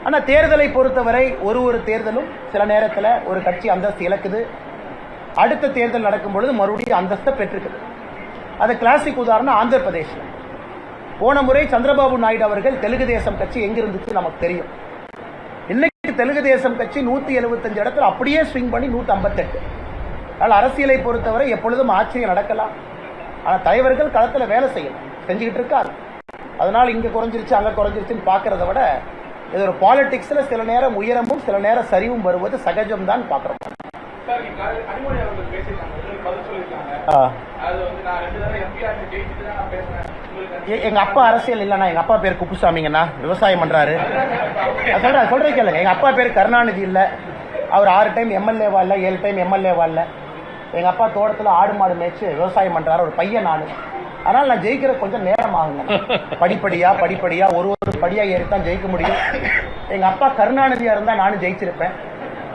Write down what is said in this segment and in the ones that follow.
ஆனா தேர்தலை பொறுத்தவரை ஒரு தேர்தலும் சில நேரத்தில் ஒரு கட்சி அந்தஸ்து இழக்குது, அடுத்த தேர்தல் நடக்கும் பொழுது மறுபடியும் அந்தஸ்தை பெற்றிருக்குது. அது கிளாசிக் உதாரணம் ஆந்திர பிரதேசம். போன முறை சந்திரபாபு நாயுடு அவர்கள் தெலுங்கு தேசம் கட்சி எங்க இருந்துச்சு நமக்கு தெரியும். இன்னைக்கு தெலுங்கு தேசம் கட்சி 175 இடத்துல அப்படியே ஸ்விங் பண்ணி 158. அதனால் அரசியலை பொறுத்தவரை எப்பொழுதும் ஆச்சரியம் நடக்கலாம். ஆனா தலைவர்கள் களத்தில் வேலை செய்யணும், செஞ்சுக்கிட்டு இருக்காரு. அதனால இங்க குறைஞ்சிருச்சு அங்க குறைஞ்சிருச்சுன்னு பாக்குறத விட இது ஒரு பாலிடிக்ஸ்ல சில நேரம் உயரமும் சில நேரம் சரிவும் வருவது சகஜம் தான் பாக்குறோம். எங்க அப்பா அரசியல் இல்லைன்னா, எங்க அப்பா பேர் குப்புசாமிங்கண்ணா, விவசாயம் பண்றாரு. சொல்றேன் கேளுங்க, எங்க அப்பா பேர் கருணாநிதி இல்ல, அவர் 6 டைம் எம்எல்ஏவா இல்ல, 7 டைம் எம்எல்ஏவா இல்ல. எங்க அப்பா தோட்டத்துல ஆடு மாடு மேய்ச்சு விவசாயம் பண்றாரு, ஒரு பையன் நானு. அதனால நான் ஜெயிக்கிற கொஞ்சம் நேரம் ஆகுங்க. படிப்படியா ஒரு படியா ஏறித்தான் ஜெயிக்க முடியும். எங்க அப்பா கருணாநிதியா இருந்தா நானும் ஜெயிச்சிருப்பேன்.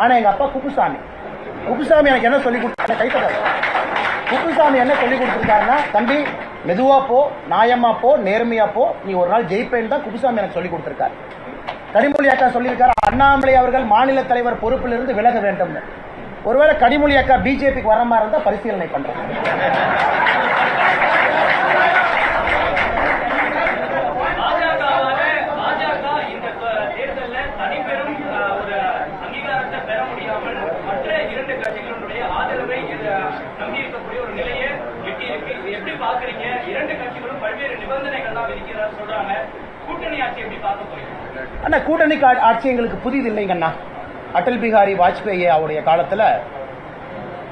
ஆனா எங்க அப்பா குப்புசாமி எனக்கு என்ன சொல்லி கொடுத்தாரு? குப்புசாமி என்ன சொல்லி கொடுத்திருக்காருன்னா, தம்பி மெதுவா போ, நியாயமா போ, நேர்மையா போ, நீ ஒரு நாள் ஜெயிப்பேன்னு தான் குப்புசாமி எனக்கு சொல்லி கொடுத்திருக்காரு. கனிமொழி அக்கா சொல்லியிருக்காரு, அண்ணாமலை அவர்கள் மாநில தலைவர் பொறுப்பிலிருந்து விலக வேண்டும். ஒருவேளை கனிமொழி அக்கா பிஜேபிக்கு வர மாதிரி இருந்தா பரிசீலனை பண்றேன். அண்ணா கூட்டணி ஆட்சி எங்களுக்கு புதிது இல்லைங்கண்ணா. அடல் பிகாரி வாஜ்பேயி அவருடைய காலத்தில்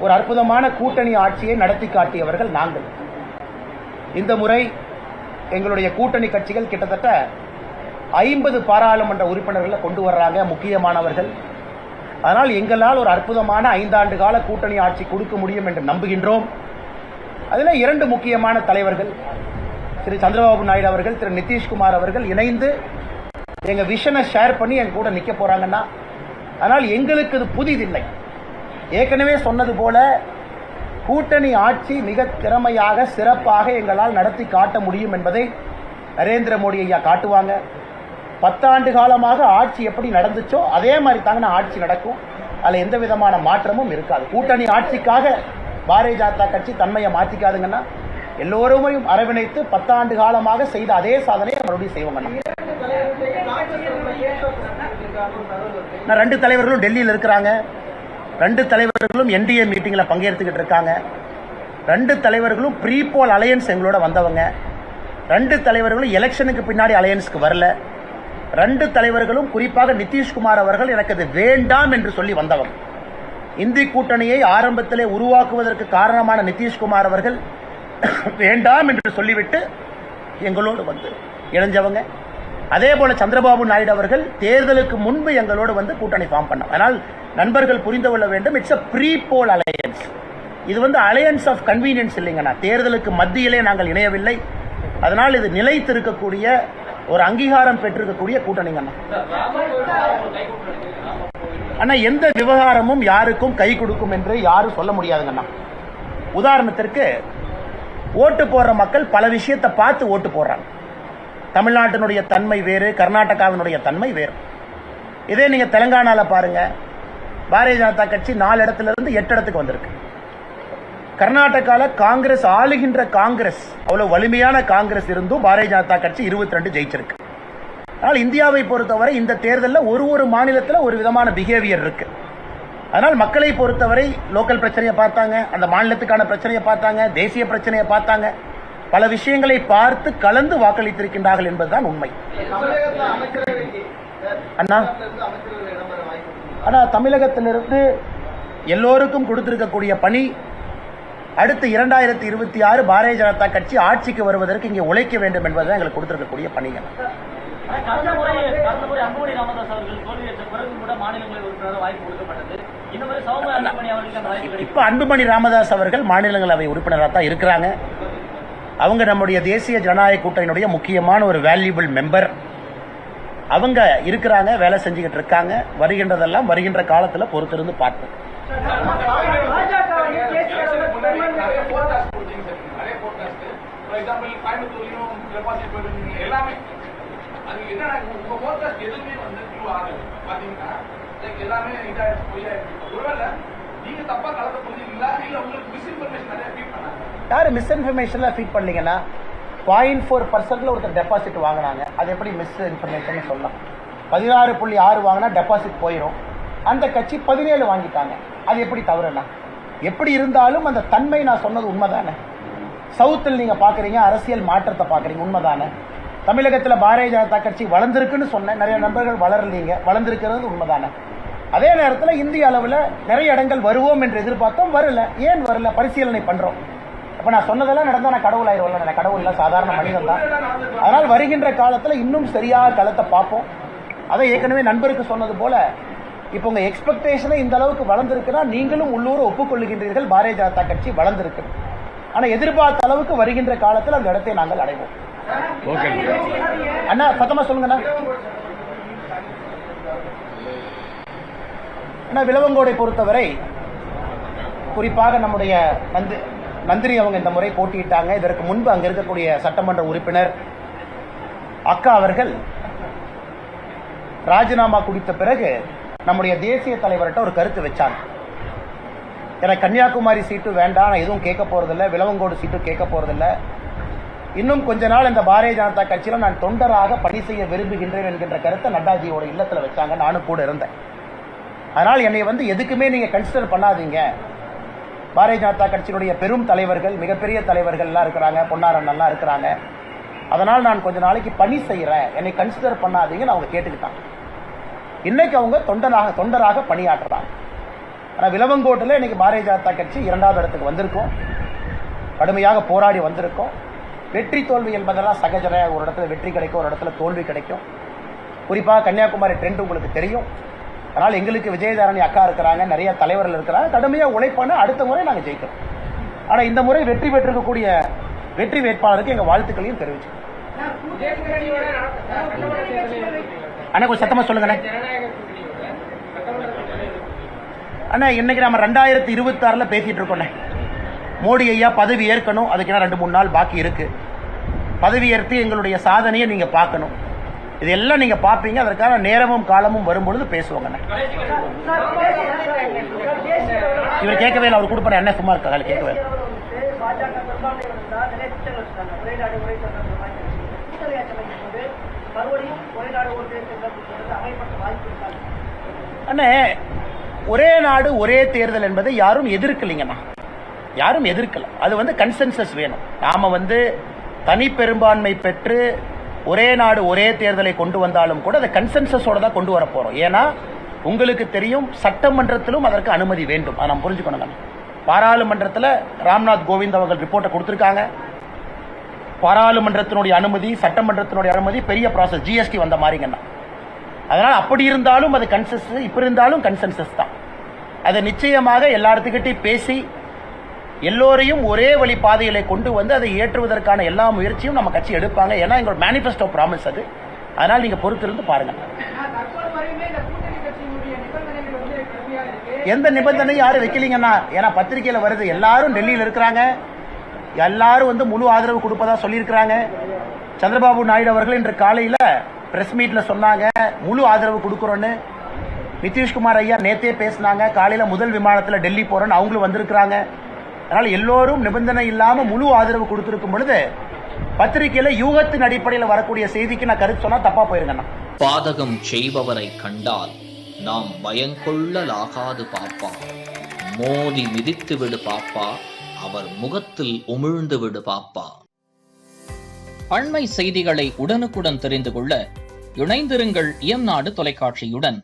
ஒரு அற்புதமான கூட்டணி ஆட்சியை நடத்தி காட்டியவர்கள் நாங்கள். இந்த முறை எங்களுடைய கூட்டணி கட்சிகள் கிட்டத்தட்ட 50 பாராளுமன்ற உறுப்பினர்களை கொண்டு வர்றாங்க, முக்கியமானவர்கள். அதனால் எங்களால் ஒரு அற்புதமான 5 ஆண்டு கால கூட்டணி ஆட்சி கொடுக்க முடியும் என்று நம்புகின்றோம். அதில் 2 முக்கியமான தலைவர்கள், திரு சந்திரபாபு நாயுடு அவர்கள், திரு நிதிஷ்குமார் அவர்கள் இணைந்து எங்க விஷனை ஷேர் பண்ணி எங்க கூட நிக்க போறாங்கன்னா, ஆனால் எங்களுக்கு இது புதிதில்லை. ஏற்கனவே சொன்னது போல கூட்டணி ஆட்சி மிக திறமையாக சிறப்பாக எங்களால் நடத்தி காட்ட முடியும் என்பதை நரேந்திர மோடி ஐயா காட்டுவாங்க. 10 ஆண்டு காலமாக ஆட்சி எப்படி நடந்துச்சோ அதே மாதிரி தாங்க ஆட்சி நடக்கும். அதுல எந்த விதமான மாற்றமும் இருக்காது. கூட்டணி ஆட்சிக்காக பாரதிய ஜனதா கட்சி தன்மையை மாற்றிக்காதுங்கன்னா, எல்லோருமையும் அரவணைத்து 10 ஆண்டு காலமாக செய்த அதே சாதனையை மறுபடியும் செய்வாங்க. 2 தலைவர்களும் டெல்லியில் இருக்கிறாங்க. 2 தலைவர்களும் என்டிஏ மீட்டிங்ல பங்கேற்றுக்கிட்டு இருக்காங்க. 2 தலைவர்களும் ப்ரீ போல் அலையன்ஸ் எங்களோட வந்தவங்க. 2 தலைவர்களும் எலெக்ஷனுக்கு பின்னாடி அலையன்ஸ்க்கு வரல. 2 தலைவர்களும் குறிப்பாக நிதிஷ்குமார் அவர்கள் எனக்கு அது வேண்டாம் என்று சொல்லி வந்தவங்க. இந்தி கூட்டணியை ஆரம்பத்திலே உருவாக்குவதற்கு காரணமான நிதிஷ்குமார் அவர்கள் வேண்டாம் என்று சொல்லிவிட்டு எங்களோடு வந்து இணைஞ்சவங்க. அதே போல சந்திரபாபு நாயுடு அவர்கள் தேர்தலுக்கு முன்பு எங்களோடு வந்து கூட்டணி ஃபார்ம் பண்ணார். அதனால் நண்பர்கள் புரிந்து கொள்ள வேண்டும், it's a pre poll alliance. இது வந்து அலையன்ஸ் ஆஃப் கன்வீனியன்ஸ் இல்லைங்கண்ணா. தேர்தலுக்கு மத்தியிலே நாங்கள் இணையவில்லை. அதனால் இது நிலைத்திருக்கக்கூடிய ஒரு அங்கீகாரம் பெற்றிருக்கக்கூடிய கூட்டணிங்கண்ணா. ஆனா எந்த விவகாரமும் யாருக்கும் கை கொடுக்கும் என்று யாரும் சொல்ல முடியாதுங்கண்ணா. உதாரணத்திற்கு ஓட்டு போடுற மக்கள் பல விஷயத்தை பார்த்து ஓட்டு போடுறாங்க. தமிழ்நாட்டினுடைய தன்மை வேறு, கர்நாடகாவினுடைய தன்மை வேறு. இதே நீங்க தெலங்கானால பாருங்க, பாரதிய ஜனதா கட்சி 4 இடத்துல இருந்து 8 இடத்துக்கு வந்திருக்கு. கர்நாடகால காங்கிரஸ் ஆளுகின்ற காங்கிரஸ் அவ்வளவு வலிமையான காங்கிரஸ் இருந்தும் பாரதிய ஜனதா கட்சி 22 ஜெயிச்சிருக்கு. ஆனால் இந்தியாவை பொறுத்தவரை இந்த தேர்தலில் ஒரு மாநிலத்தில் ஒரு விதமான பிஹேவியர் இருக்கு. அதனால் மக்களை பொறுத்தவரை லோக்கல் பிரச்சனையை பார்த்தாங்க, அந்த மாநிலத்துக்கான பிரச்சனையை பார்த்தாங்க, தேசிய பிரச்சனையை பார்த்தாங்க, பல விஷயங்களை பார்த்து கலந்து வாக்களித்திருக்கின்றார்கள் என்பதுதான் உண்மை. ஆனா தமிழகத்திலிருந்து எல்லோருக்கும் கொடுத்திருக்கக்கூடிய பணி, அடுத்து 2026 பாரதிய ஜனதா கட்சி ஆட்சிக்கு வருவதற்கு இங்கே உழைக்க வேண்டும் என்பதுதான் எங்களுக்கு கொடுத்திருக்கக்கூடிய பணிகள். இப்ப அன்புமணி ராமதாஸ் அவர்கள் மாநிலங்களவை உறுப்பினராக தான் இருக்கிறாங்க. அவங்க நம்முடைய தேசிய ஜனநாயக கூட்டணியினுடைய முக்கியமான ஒரு வேல்யூபிள் மெம்பர். அவங்க இருக்கிறாங்க, வேலை செஞ்சுக்கிட்டு இருக்காங்க. வருகின்றதெல்லாம் வருகின்ற காலத்தில் பொறுத்திருந்து பார்ப்போம். ஃபார் எக்ஸாம்பிள் கோயம்புத்தூர்லயும் டெபாசிட் போயிருக்கீங்க எல்லாமே. அது என்ன உங்க ஃபோர்காஸ்ட் எதுவுமே வந்து ட்ரூ ஆகுது பாத்தீங்கன்னா எல்லாமே இதாயிடுச்சு பொய்யாயிடுச்சு. ஒருவேளை நீங்க தப்பா கலந்து புரிஞ்சுங்களா இல்ல உங்களுக்கு மிஸ்இன்ஃபர்மேஷன் நிறைய ஃபீட் பண்ணாங்க? யாரு மிஸ்இன்ஃபர்மேஷன்ல ஃபீட் பண்ணீங்கன்னா 0.4% ஒருத்தர் டெபாசிட் வாங்கினாங்க. அது எப்படி மிஸ் இன்ஃபர்மேஷன் சொல்லலாம்? 16.6 வாங்கினா டெபாசிட் போயிடும். அந்த கட்சி 17 வாங்கிட்டாங்க. அது எப்படி தவறுனா? எப்படி இருந்தாலும் அந்த தன்மை நான் சொன்னது உண்மைதானே. சவுத்தில் நீங்க பாக்குறீங்க, அரசியல் மாற்றத்தை பாக்குறீங்க, உண்மைதானே. தமிழகத்தில் பாரதிய ஜனதா கட்சி வளர்ந்துருக்குன்னு சொன்னேன், நிறைய நண்பர்கள் வளரலீங்க, வளர்ந்துருக்கிறது உண்மைதானே. அதே நேரத்தில் இந்திய அளவில் நிறைய இடங்கள் வருவோம் என்று எதிர்பார்த்தோம், வரல. ஏன் வரல? பரிசீலனை பண்றோம். அப்ப நான் சொன்னதெல்லாம் நடந்தா நான் கடவுள் ஆயிடுவோம்ல. நான் கடவுள் இல்ல, சாதாரண மனிதன் தான். அதனால் வருகின்ற காலத்தில் இன்னும் சரியாக களத்தை பார்ப்போம். அதை ஏற்கனவே நண்பருக்கு சொன்னது போல இப்போ உங்க எக்ஸ்பெக்டேஷனை இந்த அளவுக்கு வளர்ந்துருக்குன்னா நீங்களும் உள்ளூர் ஒப்புக்கொள்ளுகின்றீர்கள் பாரதிய ஜனதா கட்சி வளர்ந்துருக்கு. ஆனா எதிர்பார்த்த அளவுக்கு வருகின்ற காலத்தில் அந்த இடத்தை நாங்கள் அடைவோம். அண்ணா சத்தமா சொல்லுங்கண்ணா. அண்ணா விளவங்கோடை பொறுத்தவரை குறிப்பாக நம்முடைய நந்தினி அவங்க இந்த முறை போட்டியிட்டாங்க. இதற்கு முன்பு அங்க இருக்கக்கூடிய சட்டமன்ற உறுப்பினர் அக்கா அவர்கள் ராஜினாமா குடித்த பிறகு நம்முடைய தேசிய தலைவர்கிட்ட ஒரு கருத்து வச்சாங்க. எனக்கு கன்னியாகுமரி சீட்டு வேண்டாம், நான் எதுவும் கேட்க போறதில்லை, விளவங்கோடு சீட்டு கேட்க போறதில்லை, இன்னும் கொஞ்ச நாள் இந்த பாரதிய ஜனதா கட்சியில நான் தொண்டராக பணி செய்ய விரும்புகின்றேன் என்கின்ற கருத்தை நட்டாஜியோட இல்லத்துல வச்சாங்க. நானும் கூட இருந்தேன். அதனால் என்னை வந்து எதுக்குமே நீங்க கன்சிடர் பண்ணாதீங்க. பாரதிய ஜனதா கட்சியினுடைய பெரும் தலைவர்கள், மிகப்பெரிய தலைவர்கள் எல்லாம் இருக்கிறாங்க, பொன்னாரன் எல்லாம் இருக்கிறாங்க. அதனால் நான் கொஞ்ச நாளைக்கு பணி செய்யறேன், என்னை கன்சிடர் பண்ணாதீங்கன்னு அவங்க கேட்டுக்கிட்டாங்க. இன்னைக்கு அவங்க தொண்டராக பணியாற்றுறாங்க. ஆனா விளவங்கோட்டில் இன்னைக்கு பாரதிய ஜனதா கட்சி 2வது இடத்துக்கு வந்திருக்கோம். கடுமையாக போராடி வந்திருக்கோம். வெற்றி தோல்வி என்பதெல்லாம் சகஜமே. ஒரு இடத்துல வெற்றி கிடைக்கும், ஒரு இடத்துல தோல்வி கிடைக்கும். குறிப்பாக கன்னியாகுமரி ட்ரெண்ட் உங்களுக்கு தெரியும். அதனால் எங்களுக்கு விஜயதாரணி அக்கா இருக்கிறாங்க, நிறைய தலைவர்கள் இருக்கிறாங்க. கடுமையாக உழைப்பான அடுத்த முறை நாங்கள் ஜெயிக்கிறோம். ஆனால் இந்த முறை வெற்றி பெற்றிருக்கக்கூடிய வெற்றி வேட்பாளருக்கு எங்கள் வாழ்த்துக்களையும் தெரிவிச்சு. அண்ணா கொஞ்சம் சத்தமா சொல்லுங்க அண்ணா. இன்னைக்கு நம்ம 2026 பேசிட்டு இருக்கோம். மோடி ஐயா பதவி ஏற்கணும், அதுக்கு 2-3 நாள் பாக்கி இருக்கு. பதவி ஏற்று எங்களுடைய சாதனையை நீங்க பார்க்கணும். இதெல்லாம் நீங்க பாப்பீங்க. அதற்கான நேரமும் காலமும் வரும்பொழுது பேசுவாங்க. இவர் கேட்கவே இல்லை, அவர் கொடுப்பாரு. என்ன சும்மா இருக்கா? கேட்கவே அண்ணே, ஒரே நாடு ஒரே தேர்தல் என்பதை யாரும் எதிர்க்கலைங்கண்ணா, யாரும் எதிர்க்கல. அது வந்து கன்சென்சஸ் வேணும். நாம வந்து தனி பெரும்பான்மை பெற்று ஒரே நாடு ஒரே தேர்தலை கொண்டு வந்தாலும் கூட அதை கன்சென்சஸோட தான் கொண்டு வர போறோம். ஏன்னா உங்களுக்கு தெரியும், சட்டமன்றத்திலும் அதற்கு அனுமதி வேண்டும். அதை நம்ம புரிஞ்சுக்கணும். பாராளுமன்றத்தில் ராம்நாத் கோவிந்த் அவர்கள் ரிப்போர்ட்டை கொடுத்திருக்காங்க. பாராளுமன்றத்தினுடைய அனுமதி, சட்டமன்றத்தினுடைய அனுமதி பெரிய ப்ராசஸ். ஜிஎஸ்டி வந்த மாதிரிங்கண்ணா. அதனால் அப்படி இருந்தாலும் அது கன்சென்சஸ், இப்ப இருந்தாலும் கன்சென்சஸ் தான். அதை நிச்சயமாக எல்லாத்துக்கிட்டையும் பேசி எல்லோரையும் ஒரே வழி பாதைகளை கொண்டு வந்து அதை ஏற்றுவதற்கான எல்லா முயற்சியும் நம்ம கட்சி எடுப்பாங்க. ஏன்னா எங்களோட மேனிஃபெஸ்டோ ப்ராமிஸ் அது. அதனால் நீங்க பொறுத்திருந்து பாருங்க. எந்த நிபந்தனையும் யாரும் வைக்கலீங்கன்னா, ஏன்னா பத்திரிகையில வருது, எல்லாரும் டெல்லியில் இருக்கிறாங்க, எல்லாரும் வந்து முழு ஆதரவு கொடுப்பதா சொல்லியிருக்கிறாங்க. சந்திரபாபு நாயுடு அவர்கள் இன்று காலையில பிரஸ் மீட்ல சொன்னாங்க முழு ஆதரவு கொடுக்கிறோன்னு. நிதிஷ்குமார் ஐயா நேத்தே பேசினாங்க, காலையில முதல் விமானத்தில் டெல்லி போறோன்னு அவங்களும் வந்திருக்கிறாங்க. அதனால எல்லோரும் நிபந்தனை இல்லாம முழு ஆதரவு கொடுத்திருக்கும் பொழுது பத்திரிகையில யூகத்தின் அடிப்படையில் வரக்கூடிய செய்திக்கு நான் கருத்து சொன்னா தப்பா போயிருங்கண்ணா. பாதகம் செய்பவரை கண்டால் நாம் பயங்கொள்ளலாகாது பாப்பா, மோதி மிதித்து விடு பாப்பா, அவர் முகத்தில் உமிழ்ந்து விடு பாப்பா. அண்மை செய்திகளை உடனுக்குடன் தெரிந்து கொள்ள இணைந்திருங்கள் எம் நாடு தொலைக்காட்சியுடன்.